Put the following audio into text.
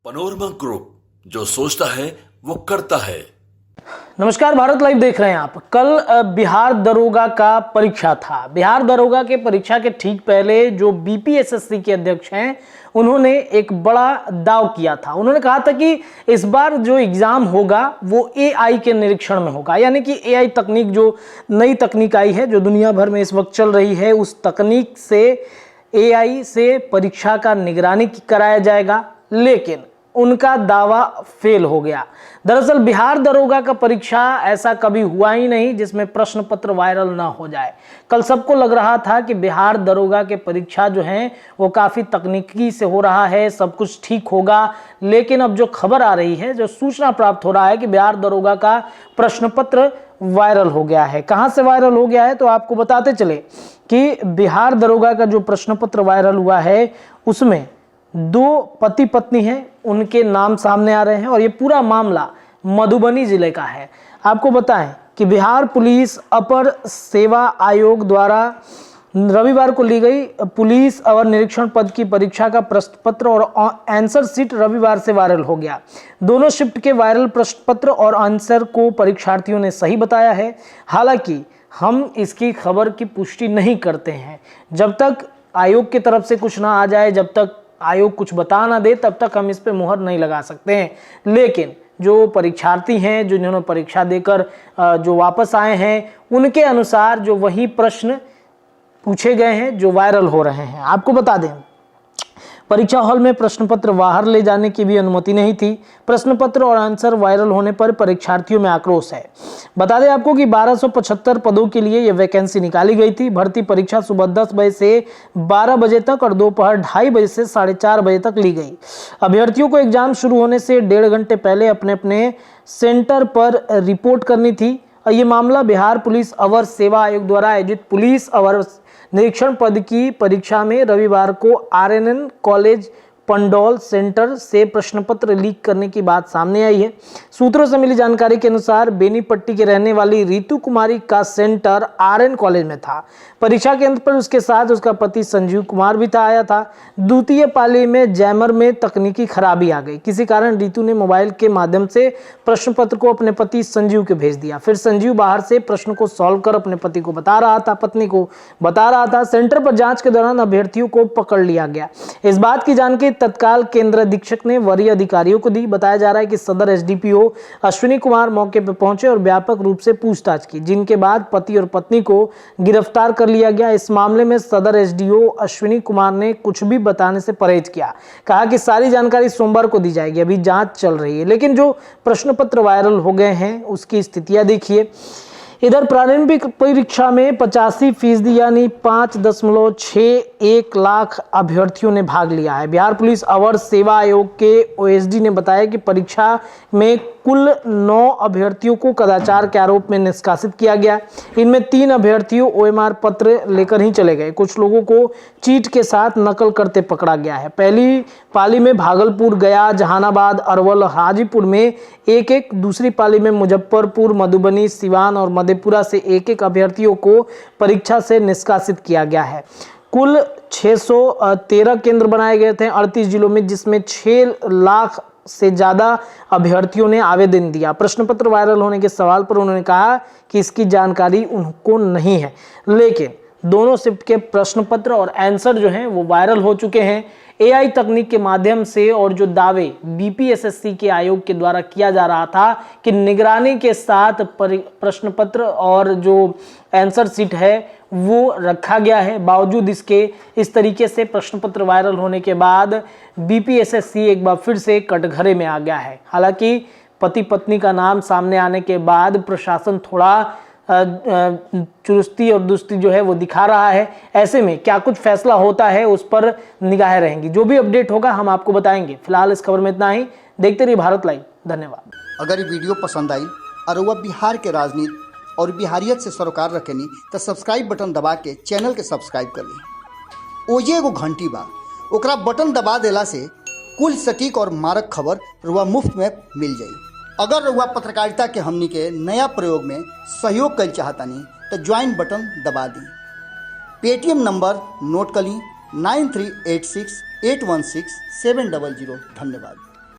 Panorama group, जो सोचता है वो करता है। नमस्कार, भारत लाइव देख रहे हैं आप। कल बिहार दरोगा का परीक्षा था। बिहार दरोगा के परीक्षा के ठीक पहले जो बीपीएसएससी के अध्यक्ष हैं, उन्होंने एक बड़ा दाव किया था। उन्होंने कहा था कि इस बार जो एग्जाम होगा वो एआई के निरीक्षण में होगा, यानी कि एआई तकनीक, जो नई तकनीक आई है, जो दुनिया भर में इस वक्त चल रही है, उस तकनीक से एआई से परीक्षा का निगरानी कराया जाएगा। लेकिन उनका दावा फेल हो गया। दरअसल बिहार दरोगा का परीक्षा ऐसा कभी हुआ ही नहीं जिसमें प्रश्न पत्र वायरल ना हो जाए। कल सबको लग रहा था कि बिहार दरोगा के परीक्षा जो है वो काफ़ी तकनीकी से हो रहा है, सब कुछ ठीक होगा। लेकिन अब जो खबर आ रही है, जो सूचना प्राप्त हो रहा है कि बिहार दरोगा का प्रश्न पत्र वायरल हो गया है। कहाँ से वायरल हो गया है तो आपको बताते चले कि बिहार दरोगा का जो प्रश्न पत्र वायरल हुआ है उसमें दो पति पत्नी हैं, उनके नाम सामने आ रहे हैं और ये पूरा मामला मधुबनी जिले का है। आपको बताएं कि बिहार पुलिस अपर सेवा आयोग द्वारा रविवार को ली गई पुलिस अवर निरीक्षण पद की परीक्षा का प्रश्न पत्र और आंसर शीट रविवार से वायरल हो गया। दोनों शिफ्ट के वायरल प्रश्न पत्र और आंसर को परीक्षार्थियों ने सही बताया है। हालांकि हम इसकी खबर की पुष्टि नहीं करते हैं। जब तक आयोग की तरफ से कुछ ना आ जाए, जब तक आयोग कुछ बता ना दे, तब तक हम इस पे मुहर नहीं लगा सकते हैं। लेकिन जो परीक्षार्थी हैं, जो जिन्होंने परीक्षा देकर जो वापस आए हैं, उनके अनुसार जो वही प्रश्न पूछे गए हैं जो वायरल हो रहे हैं। आपको बता दें, परीक्षा हॉल में प्रश्न पत्र बाहर ले जाने की भी अनुमति नहीं थी। प्रश्न पत्र और आंसर वायरल होने पर परीक्षार्थियों में आक्रोश है। बता दें आपको कि 1275 पदों के लिए यह वैकेंसी निकाली गई थी। भर्ती परीक्षा सुबह 10 बजे से 12 बजे तक और दोपहर 2:30 बजे से 4:30 बजे तक ली गई। अभ्यर्थियों को एग्जाम शुरू होने से 1.5 घंटे पहले अपने अपने सेंटर पर रिपोर्ट करनी थी। ये मामला बिहार पुलिस अवर सेवा आयोग द्वारा आयोजित पुलिस अवर निरीक्षण पद की परीक्षा में रविवार को आरएनएन कॉलेज पंडौल सेंटर से प्रश्न पत्र लीक करने की बात सामने आई है। सूत्रों से मिली जानकारी के अनुसार बेनीपट्टी के रहने वाली रितु कुमारी का सेंटर आरएन कॉलेज में था। परीक्षा केंद्र पर उसके साथ उसका पति संजीव कुमार भी आया था। द्वितीय पाली में जैमर में तकनीकी खराबी आ गई। किसी कारण रितु ने मोबाइल के माध्यम से प्रश्न पत्र को अपने पति संजीव को भेज दिया। फिर संजीव बाहर से प्रश्न को सॉल्व कर अपने पति को बता रहा था, पत्नी को बता रहा था। सेंटर पर जांच के दौरान अभ्यर्थियों को पकड़ लिया गया। इस बात की जानकारी तत्काल केंद्र अधीक्षक ने वरीय अधिकारियों को दी। बताया जा रहा है कि सदर एसडीपीओ अश्विनी कुमार मौके पर पहुंचे और व्यापक रूप से पूछताछ की, जिनके बाद पति और पत्नी को गिरफ्तार कर लिया गया। इस मामले में सदर एसडीओ अश्विनी कुमार ने कुछ भी बताने से परहेज किया। कहा कि सारी जानकारी सोमवार को दी जाएगी, अभी जांच चल रही है। लेकिन जो प्रश्न पत्र वायरल हो गए हैं उसकी स्थितियां देखिए। इधर प्रारंभिक परीक्षा में 85% यानी 5.61 लाख अभ्यर्थियों ने भाग लिया है। बिहार पुलिस अवर सेवा आयोग के ओएसडी ने बताया कि परीक्षा में कुल 9 अभ्यर्थियों को कदाचार के आरोप में निष्कासित किया गया। इनमें 3 अभ्यर्थियों ओएमआर पत्र लेकर ही चले गए। कुछ लोगों को चीट के साथ नकल करते पकड़ा गया है। पहली पाली में भागलपुर, गया, जहानाबाद, अरवल, हाजीपुर में एक, दूसरी पाली में मुजफ्फरपुर, मधुबनी, सिवान और मधेपुरा से एक अभ्यर्थियों को परीक्षा से निष्कासित किया गया है। कुल 613 केंद्र बनाए गए थे 38 जिलों में, जिसमें 6 लाख से ज्यादा अभ्यर्थियों ने आवेदन दिया। प्रश्न पत्र वायरल होने के सवाल पर उन्होंने कहा कि इसकी जानकारी उनको नहीं है। लेकिन दोनों शिफ्ट के प्रश्न पत्र और आंसर जो हैं वो वायरल हो चुके हैं एआई तकनीक के माध्यम से। और जो दावे बीपीएसएससी के आयोग के द्वारा किया जा रहा था कि निगरानी के साथ प्रश्न पत्र और जो आंसर शीट है वो रखा गया है, बावजूद इसके इस तरीके से प्रश्न पत्र वायरल होने के बाद बीपीएसएससी एक बार फिर से कटघरे में आ गया है। हालांकि पति पत्नी का नाम सामने आने के बाद प्रशासन थोड़ा चुस्ती और दुस्ती जो है वो दिखा रहा है। ऐसे में क्या कुछ फैसला होता है उस पर निगाहें रहेंगी। जो भी अपडेट होगा हम आपको बताएंगे। फिलहाल इस खबर में इतना ही। देखते रहिए भारत लाइव। धन्यवाद। अगर ये वीडियो पसंद आई और वह बिहार के राजनीति और बिहारियत से सरोकार रखेनी तो सब्सक्राइब बटन दबा के चैनल के सब्सक्राइब कर ली। ओजे एगो घंटी बा, ओकरा बटन दबा देला से कुल सटीक और मारक खबर रुआ मुफ्त में मिल जाई। अगर रुआ पत्रकारिता के हमनी के नया प्रयोग में सहयोग कर चाहतानी तो ज्वाइन बटन दबा दी। पेटीएम नंबर नोट कर ली 9386816700। धन्यवाद।